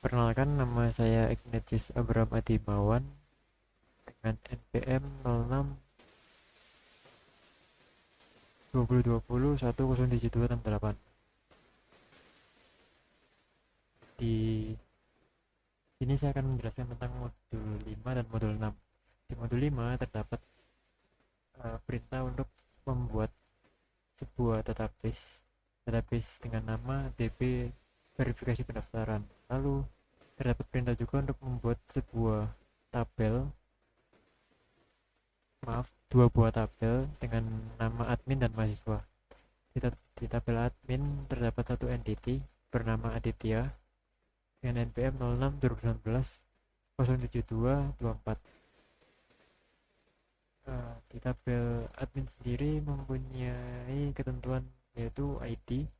Perkenalkan, nama saya Ignatius Abraham Adimawan dengan NPM 06 2020 107268. Di sini saya akan menjelaskan tentang modul 5 dan modul 6. Di modul 5 terdapat perintah untuk membuat sebuah database dengan nama DB verifikasi pendaftaran. Lalu terdapat perintah juga untuk membuat sebuah tabel, dua buah tabel dengan nama admin dan mahasiswa. Di tabel admin terdapat satu entity bernama Aditya dengan NPM 06 2019 07224. Di tabel admin sendiri mempunyai ketentuan yaitu ID,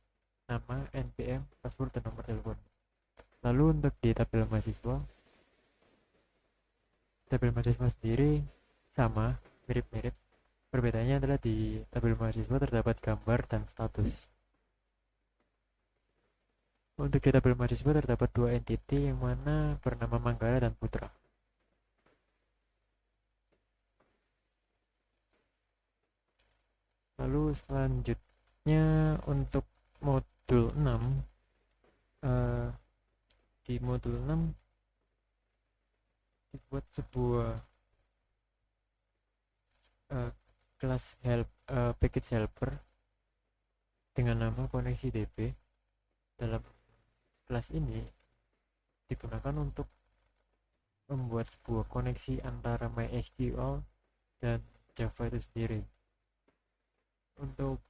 nama, NPM, password, dan nomor telepon. Lalu untuk di tabel mahasiswa sendiri sama, mirip-mirip. Perbedaannya adalah di tabel mahasiswa terdapat gambar dan status. Untuk di tabel mahasiswa terdapat dua entity yang mana bernama Manggala dan Putra. Lalu selanjutnya untuk modul 6, di modul 6 dibuat sebuah kelas package helper dengan nama koneksi DB. Dalam kelas ini digunakan untuk membuat sebuah koneksi antara MySQL dan Java itu sendiri. Untuk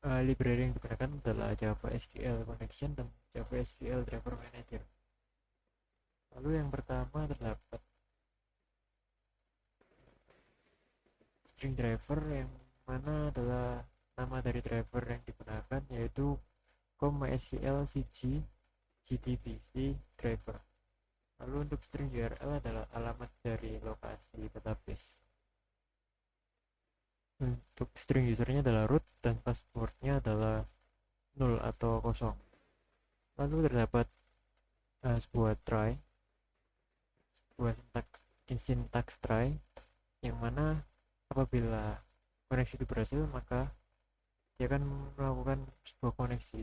library yang digunakan adalah Java SQL Connection dan Java SQL Driver Manager. Lalu yang pertama terdapat string driver, yang mana adalah nama dari driver yang digunakan, yaitu .mysql cg gdbc driver. Lalu untuk string URL adalah alamat dari lokasi database. Untuk string usernya adalah root dan passwordnya adalah 0 atau kosong. Lalu terdapat sebuah syntax try, yang mana apabila koneksi itu berhasil, maka dia akan melakukan sebuah koneksi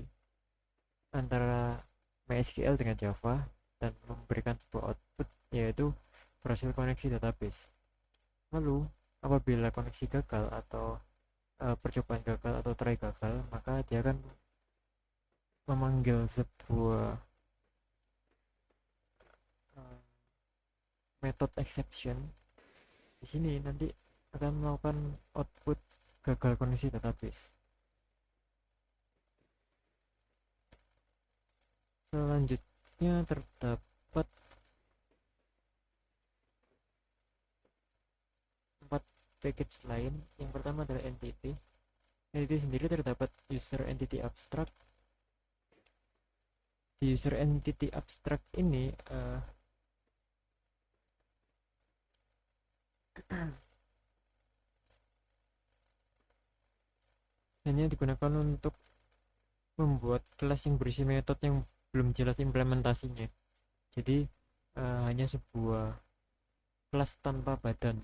antara MySQL dengan Java dan memberikan sebuah output, yaitu berhasil koneksi database. Lalu apabila koneksi gagal atau percobaan gagal atau try gagal, maka dia akan memanggil sebuah method exception. Di sini nanti akan melakukan output gagal koneksi database. Selanjutnya terdapat 4 package lain. Yang pertama adalah entity. Entity sendiri terdapat user entity abstract. Di user entity abstract ini hanya digunakan untuk membuat kelas yang berisi metode yang belum jelas implementasinya. Jadi hanya sebuah kelas tanpa badan.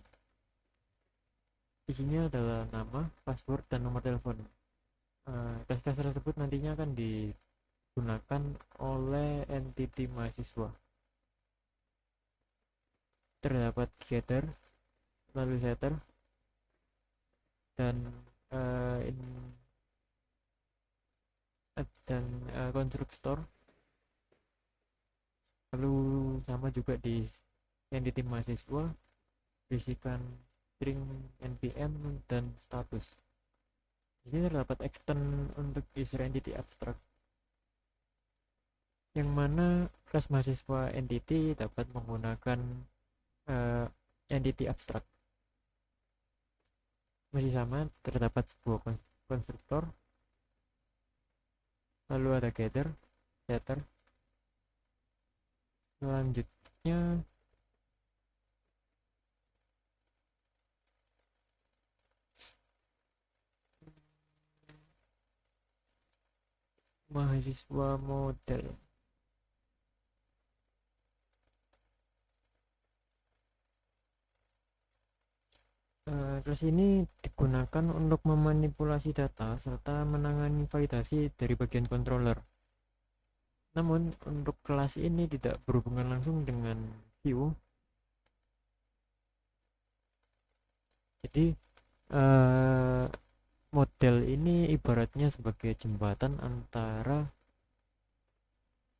Isinya adalah nama, password, dan nomor telepon. Kelas-kelas tersebut nantinya akan digunakan oleh entity mahasiswa. Terdapat getter, lalu setter, dan konstruktor. Lalu sama juga di entity mahasiswa berisikan string npm dan status. Di sini terdapat extend untuk user entity abstract, yang mana kelas mahasiswa entity dapat menggunakan entity abstract. Masih sama, terdapat sebuah konstruktor, lalu ada getter, setter. Selanjutnya mahasiswa model. Kelas ini digunakan untuk memanipulasi data serta menangani validasi dari bagian controller. Namun, untuk kelas ini tidak berhubungan langsung dengan view. Jadi, eh, model ini ibaratnya sebagai jembatan antara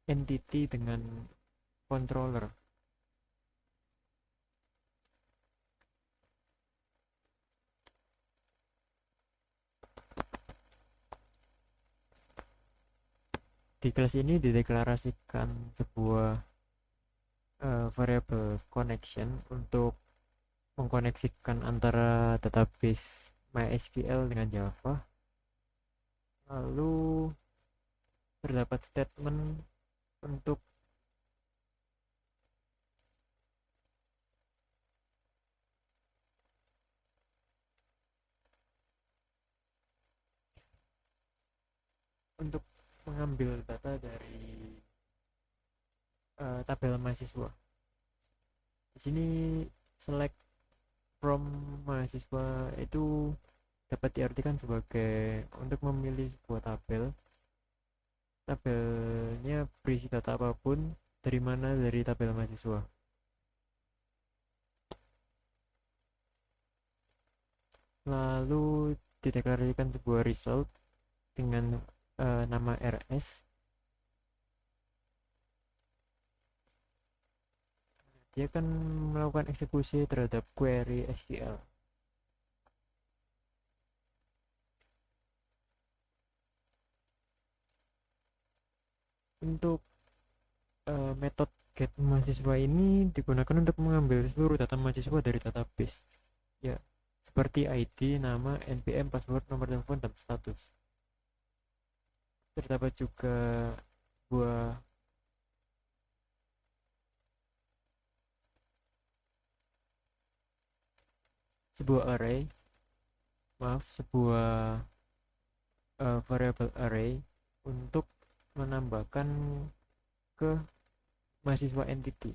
entity dengan controller. Di kelas ini dideklarasikan sebuah variable connection untuk mengkoneksikan antara database MySQL dengan Java. Lalu terdapat statement untuk untuk mengambil data dari tabel mahasiswa. Di sini select from mahasiswa itu dapat diartikan sebagai untuk memilih sebuah tabel. Tabelnya berisi data apapun, dari mana dari tabel mahasiswa. Lalu dideklarasikan sebuah result dengan nama RS. Dia akan melakukan eksekusi terhadap query SQL. Untuk metode get mahasiswa ini digunakan untuk mengambil seluruh data mahasiswa dari database. Ya, seperti ID, nama, NPM, password, nomor telepon, dan status. Terdapat juga sebuah array, sebuah variable array untuk menambahkan ke mahasiswa entity.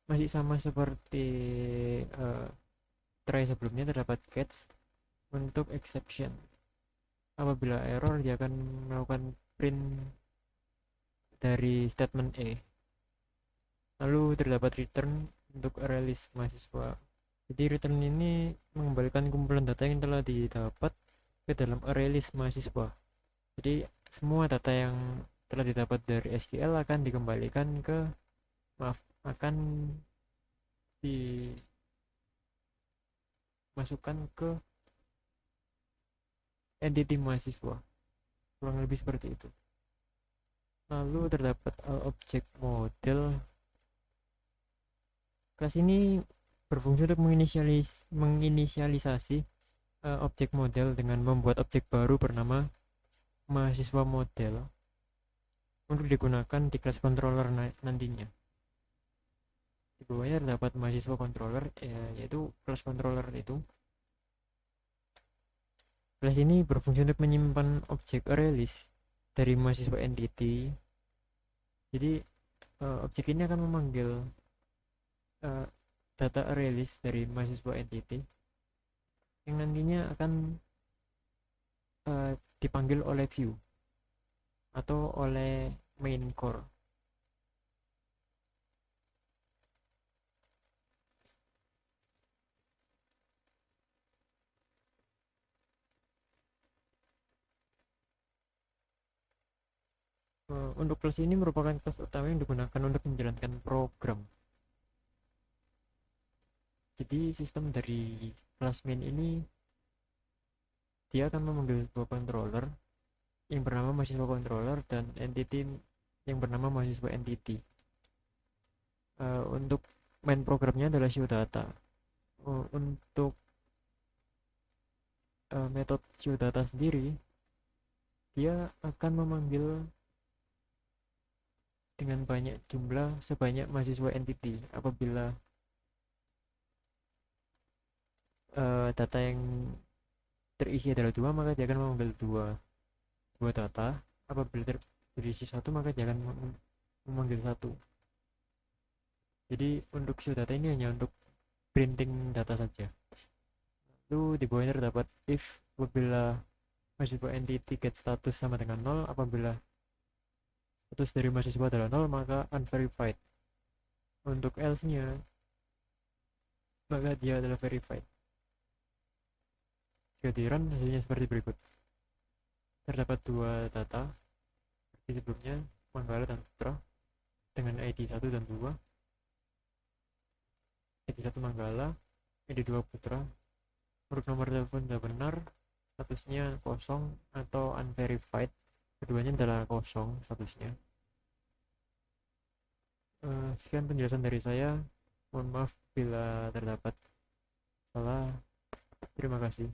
Masih sama seperti try sebelumnya, terdapat catch untuk exception. Apabila error, dia akan melakukan print dari statement E. Lalu terdapat return untuk release mahasiswa. Jadi return ini mengembalikan kumpulan data yang telah didapat ke dalam array list mahasiswa. Jadi semua data yang telah didapat dari SQL akan dikembalikan ke akan dimasukkan ke entity mahasiswa, kurang lebih seperti itu. Lalu terdapat object model. Kelas ini berfungsi untuk menginisialisasi objek model dengan membuat objek baru bernama mahasiswa model untuk digunakan di kelas controller nantinya. Di bawahnya terdapat mahasiswa controller, yaitu kelas controller itu. Kelas ini berfungsi untuk menyimpan objek array list dari mahasiswa entity. Jadi objek ini akan memanggil data array list dari mahasiswa entity yang nantinya akan dipanggil oleh view atau oleh main core. Untuk kelas ini merupakan kelas utama yang digunakan untuk menjalankan program. Jadi sistem dari kelas main ini, dia akan memanggil sebuah controller yang bernama mahasiswa controller dan entity yang bernama mahasiswa entity. Untuk main programnya adalah show data. Untuk metode show data sendiri, dia akan memanggil dengan banyak jumlah sebanyak mahasiswa entity. Apabila data yang terisi adalah 2, maka dia akan memanggil dua data. Apabila terisi 1, maka dia akan memanggil 1. Jadi untuk show data ini hanya untuk printing data saja. Lalu di bawahnya terdapat if apabila mahasiswa entity get status sama dengan 0, apabila status dari mahasiswa adalah 0 maka unverified. Untuk else nya maka dia adalah verified. Jika di run hasilnya seperti berikut. Terdapat dua data seperti sebelumnya, Manggala dan Putra dengan ID 1 dan 2. ID 1 Manggala, ID 2 Putra. Untuk nomor telepon sudah benar, statusnya kosong atau unverified. Keduanya adalah kosong statusnya. Sekian penjelasan dari saya. Mohon maaf bila terdapat salah. Terima kasih.